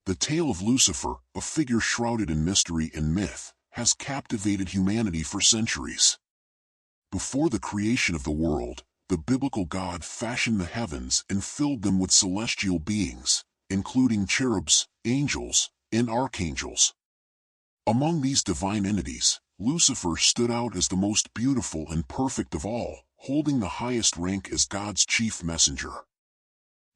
The tale of Lucifer, a figure shrouded in mystery and myth, has captivated humanity for centuries. Before the creation of the world, the biblical God fashioned the heavens and filled them with celestial beings, including cherubs, angels, and archangels. Among these divine entities, Lucifer stood out as the most beautiful and perfect of all, holding the highest rank as God's chief messenger.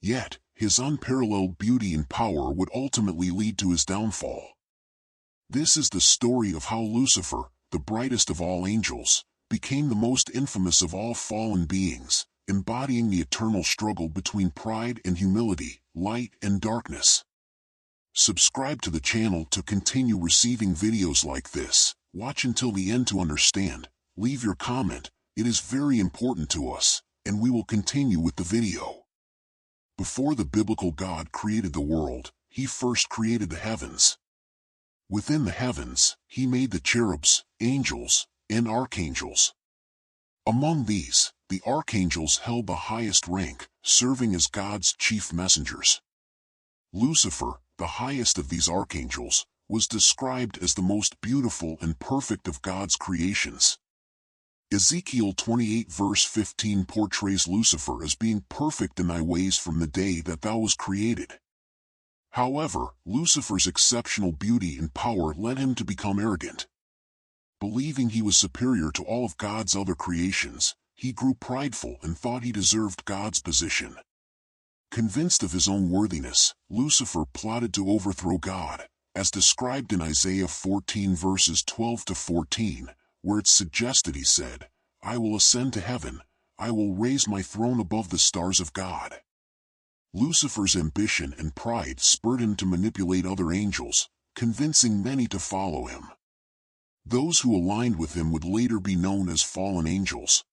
Yet, his unparalleled beauty and power would ultimately lead to his downfall. This is the story of how Lucifer, the brightest of all angels, became the most infamous of all fallen beings, embodying the eternal struggle between pride and humility, light and darkness. Subscribe to the channel to continue receiving videos like this. Watch until the end to understand. Leave your comment, it is very important to us, and we will continue with the video. Before the biblical God created the world, he first created the heavens. Within the heavens, he made the cherubs, angels, and archangels. Among these, the archangels held the highest rank, serving as God's chief messengers. Lucifer, the highest of these archangels, was described as the most beautiful and perfect of God's creations. Ezekiel 28 verse 15 portrays Lucifer as being perfect in thy ways from the day that thou was created. However, Lucifer's exceptional beauty and power led him to become arrogant. Believing he was superior to all of God's other creations, he grew prideful and thought he deserved God's position. Convinced of his own worthiness, Lucifer plotted to overthrow God, as described in Isaiah 14 verses 12 to 14, where it's suggested he said, I will ascend to heaven, I will raise my throne above the stars of God. Lucifer's ambition and pride spurred him to manipulate other angels, convincing many to follow him. Those who aligned with him would later be known as fallen angels.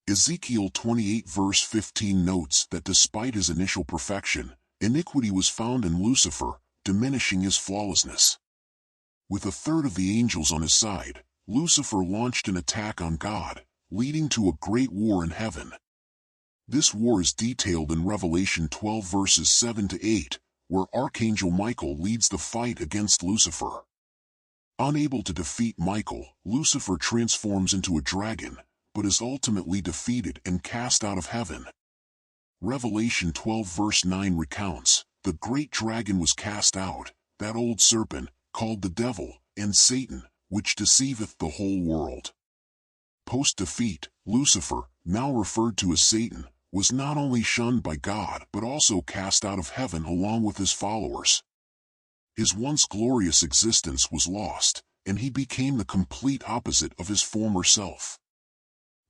Ezekiel 28 verse 15 notes that despite his initial perfection, iniquity was found in Lucifer, diminishing his flawlessness. With a third of the angels on his side, Lucifer launched an attack on God, leading to a great war in heaven. This war is detailed in Revelation 12 verses 7 to 8, where Archangel Michael leads the fight against Lucifer. Unable to defeat Michael, Lucifer transforms into a dragon, but is ultimately defeated and cast out of heaven. Revelation 12 verse 9 recounts, the great dragon was cast out, that old serpent, called the devil, and Satan, which deceiveth the whole world. Post-defeat, Lucifer, now referred to as Satan, was not only shunned by God but also cast out of heaven along with his followers. His once glorious existence was lost, and he became the complete opposite of his former self.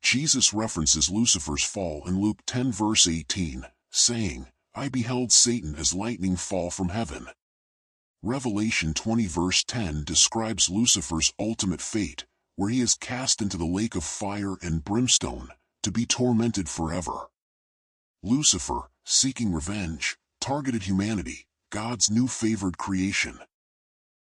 Jesus references Lucifer's fall in Luke 10 verse 18, saying, I beheld Satan as lightning fall from heaven. Revelation 20 verse 10 describes Lucifer's ultimate fate, where he is cast into the lake of fire and brimstone, to be tormented forever. Lucifer, seeking revenge, targeted humanity, God's new favored creation.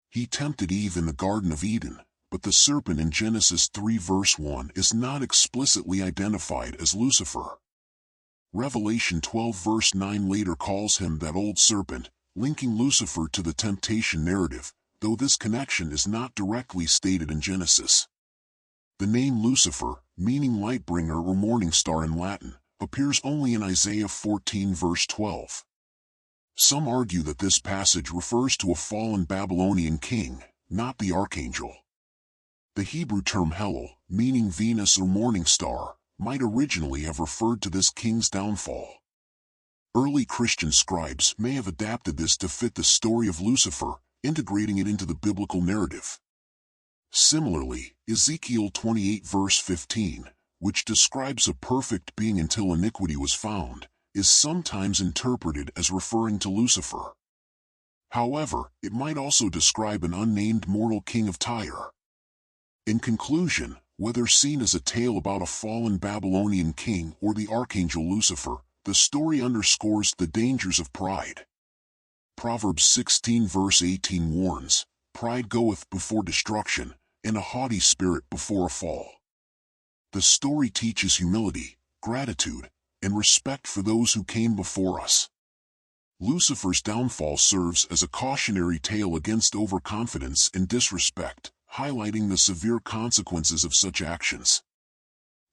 He tempted Eve in the Garden of Eden, but the serpent in Genesis 3 verse 1 is not explicitly identified as Lucifer. Revelation 12 verse 9 later calls him that old serpent, linking Lucifer to the temptation narrative, though this connection is not directly stated in Genesis. The name Lucifer, meaning light-bringer or morning star in Latin, appears only in Isaiah 14 verse 12. Some argue that this passage refers to a fallen Babylonian king, not the archangel. The Hebrew term Helel, meaning Venus or morning star, might originally have referred to this king's downfall. Early Christian scribes may have adapted this to fit the story of Lucifer, integrating it into the biblical narrative. Similarly, Ezekiel 28 verse 15, which describes a perfect being until iniquity was found, is sometimes interpreted as referring to Lucifer. However, it might also describe an unnamed mortal king of Tyre. In conclusion, whether seen as a tale about a fallen Babylonian king or the archangel Lucifer, the story underscores the dangers of pride. Proverbs 16 verse 18 warns, pride goeth before destruction, and a haughty spirit before a fall. The story teaches humility, gratitude, and respect for those who came before us. Lucifer's downfall serves as a cautionary tale against overconfidence and disrespect, highlighting the severe consequences of such actions.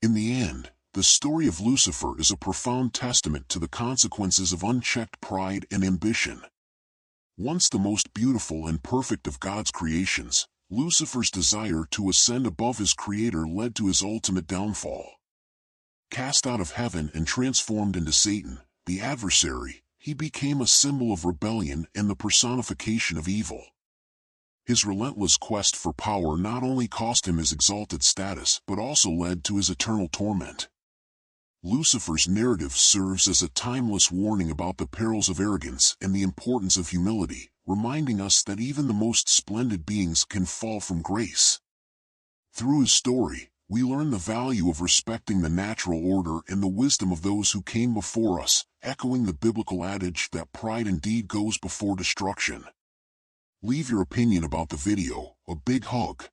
In the end, the story of Lucifer is a profound testament to the consequences of unchecked pride and ambition. Once the most beautiful and perfect of God's creations, Lucifer's desire to ascend above his creator led to his ultimate downfall. Cast out of heaven and transformed into Satan, the adversary, he became a symbol of rebellion and the personification of evil. His relentless quest for power not only cost him his exalted status but also led to his eternal torment. Lucifer's narrative serves as a timeless warning about the perils of arrogance and the importance of humility, reminding us that even the most splendid beings can fall from grace. Through his story, we learn the value of respecting the natural order and the wisdom of those who came before us, echoing the biblical adage that pride indeed goes before destruction. Leave your opinion about the video. A big hug.